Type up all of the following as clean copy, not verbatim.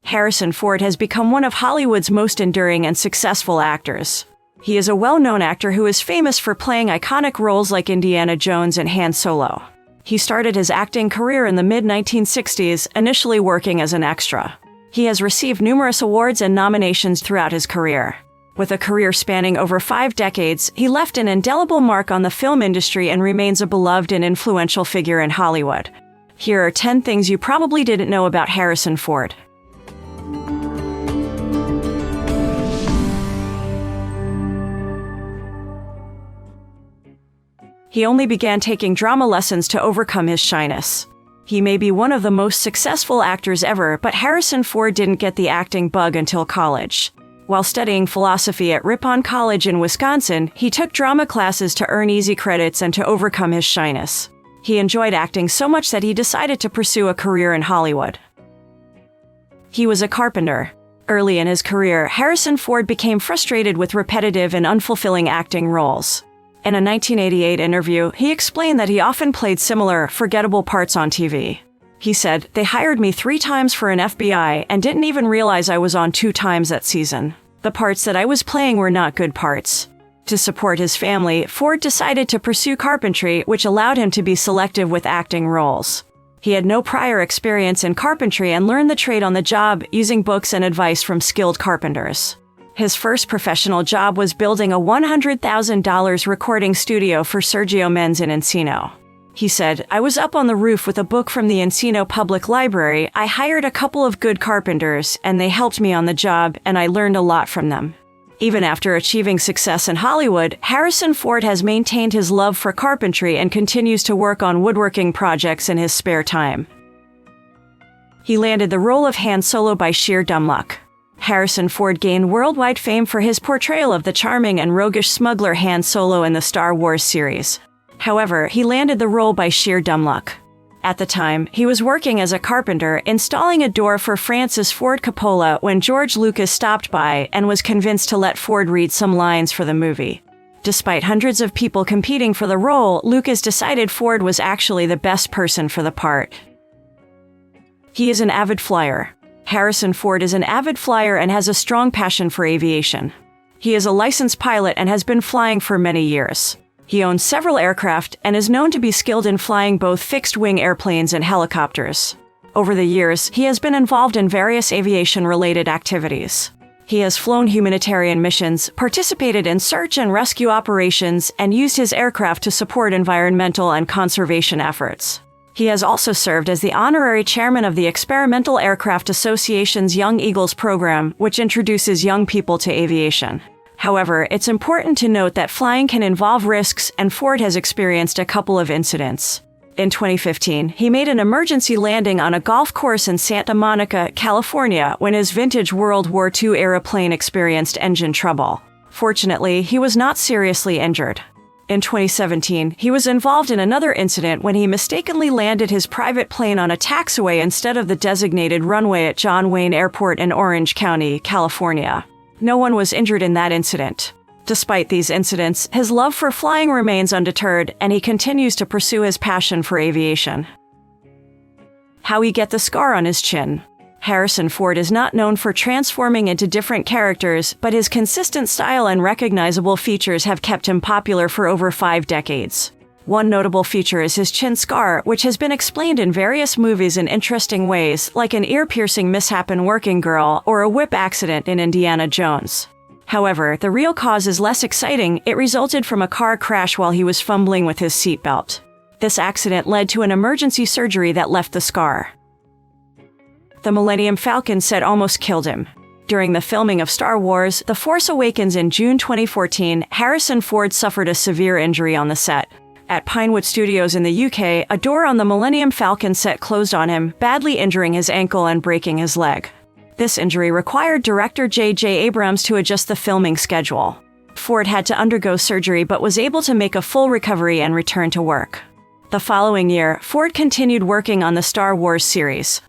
Harrison Ford has become one of Hollywood's most enduring and successful actors. He is a well-known actor who is famous for playing iconic roles like Indiana Jones and Han Solo. He started his acting career in the mid-1960s, initially working as an extra. He has received numerous awards and nominations throughout his career. With a career spanning over 5 decades, he left an indelible mark on the film industry and remains a beloved and influential figure in Hollywood. Here are 10 things you probably didn't know about Harrison Ford. He only began taking drama lessons to overcome his shyness. He may be one of the most successful actors ever, but Harrison Ford didn't get the acting bug until college. While studying philosophy at Ripon College in Wisconsin, he took drama classes to earn easy credits and to overcome his shyness. He enjoyed acting so much that he decided to pursue a career in Hollywood. He was a carpenter. Early in his career, Harrison Ford became frustrated with repetitive and unfulfilling acting roles. In a 1988 interview, he explained that he often played similar, forgettable parts on TV. He said, "They hired me 3 times for an FBI and didn't even realize I was on 2 times that season. The parts that I was playing were not good parts." To support his family, Ford decided to pursue carpentry, which allowed him to be selective with acting roles. He had no prior experience in carpentry and learned the trade on the job using books and advice from skilled carpenters. His first professional job was building a $100,000 recording studio for Sergio Menz in Encino. He said, "I was up on the roof with a book from the Encino Public Library. I hired a couple of good carpenters, and they helped me on the job, and I learned a lot from them." Even after achieving success in Hollywood, Harrison Ford has maintained his love for carpentry and continues to work on woodworking projects in his spare time. He landed the role of Han Solo by sheer dumb luck. Harrison Ford gained worldwide fame for his portrayal of the charming and roguish smuggler Han Solo in the Star Wars series. However, he landed the role by sheer dumb luck. At the time, he was working as a carpenter, installing a door for Francis Ford Coppola when George Lucas stopped by and was convinced to let Ford read some lines for the movie. Despite hundreds of people competing for the role, Lucas decided Ford was actually the best person for the part. He is an avid flyer. Harrison Ford is an avid flyer and has a strong passion for aviation. He is a licensed pilot and has been flying for many years. He owns several aircraft and is known to be skilled in flying both fixed-wing airplanes and helicopters. Over the years, he has been involved in various aviation-related activities. He has flown humanitarian missions, participated in search and rescue operations, and used his aircraft to support environmental and conservation efforts. He has also served as the honorary chairman of the Experimental Aircraft Association's Young Eagles program, which introduces young people to aviation. However, it's important to note that flying can involve risks, and Ford has experienced a couple of incidents. In 2015, he made an emergency landing on a golf course in Santa Monica, California, when his vintage World War II airplane experienced engine trouble. Fortunately, he was not seriously injured. In 2017, he was involved in another incident when he mistakenly landed his private plane on a taxiway instead of the designated runway at John Wayne Airport in Orange County, California. No one was injured in that incident. Despite these incidents, his love for flying remains undeterred, and he continues to pursue his passion for aviation. How he got the scar on his chin. Harrison Ford is not known for transforming into different characters, but his consistent style and recognizable features have kept him popular for over 5 decades. One notable feature is his chin scar, which has been explained in various movies in interesting ways, like an ear-piercing mishap in Working Girl or a whip accident in Indiana Jones. However, the real cause is less exciting. It resulted from a car crash while he was fumbling with his seatbelt. This accident led to an emergency surgery that left the scar. The Millennium Falcon set almost killed him. During the filming of Star Wars: The Force Awakens in June 2014, Harrison Ford suffered a severe injury on the set. At Pinewood Studios in the UK, a door on the Millennium Falcon set closed on him, badly injuring his ankle and breaking his leg. This injury required director J.J. Abrams to adjust the filming schedule. Ford had to undergo surgery but was able to make a full recovery and return to work. The following year, Ford continued working on the Star Wars series.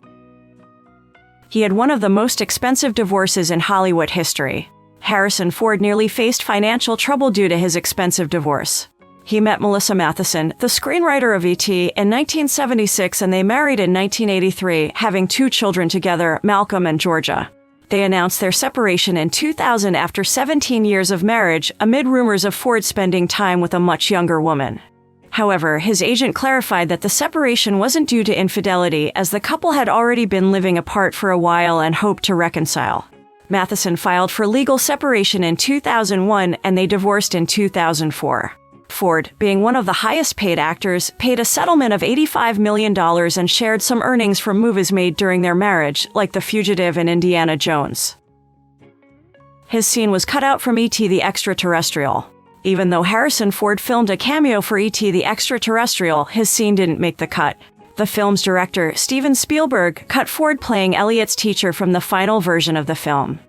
He had one of the most expensive divorces in Hollywood history. Harrison Ford nearly faced financial trouble due to his expensive divorce. He met Melissa Mathison, the screenwriter of E.T., in 1976, and they married in 1983, having 2 children together, Malcolm and Georgia. They announced their separation in 2000 after 17 years of marriage, amid rumors of Ford spending time with a much younger woman. However, his agent clarified that the separation wasn't due to infidelity, as the couple had already been living apart for a while and hoped to reconcile. Mathison filed for legal separation in 2001, and they divorced in 2004. Ford, being one of the highest-paid actors, paid a settlement of $85 million and shared some earnings from movies made during their marriage, like The Fugitive and Indiana Jones. His scene was cut out from E.T. the Extraterrestrial. Even though Harrison Ford filmed a cameo for E.T. the Extraterrestrial, his scene didn't make the cut. The film's director, Steven Spielberg, cut Ford playing Elliot's teacher from the final version of the film.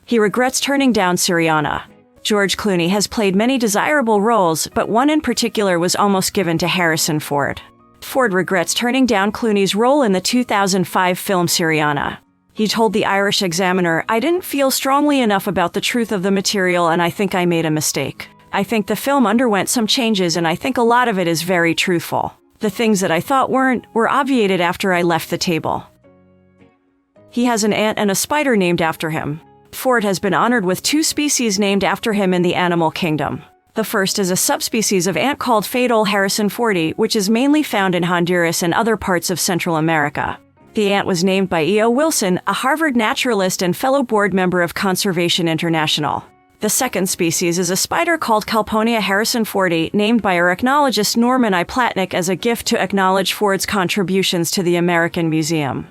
He regrets turning down Syriana. George Clooney has played many desirable roles, but one in particular was almost given to Harrison Ford. Ford regrets turning down Clooney's role in the 2005 film Syriana. He told the Irish Examiner, "I didn't feel strongly enough about the truth of the material, and I think I made a mistake. I think the film underwent some changes, and I think a lot of it is very truthful. The things that I thought weren't were obviated after I left the table." He has an ant and a spider named after him. Ford has been honored with 2 species named after him in the animal kingdom. The first is a subspecies of ant called Phaedole harrisonfordi, which is mainly found in Honduras and other parts of Central America. The ant was named by E.O. Wilson, a Harvard naturalist and fellow board member of Conservation International. The second species is a spider called Calponia harrisonfordi, named by arachnologist Norman I. Platnick as a gift to acknowledge Ford's contributions to the American Museum.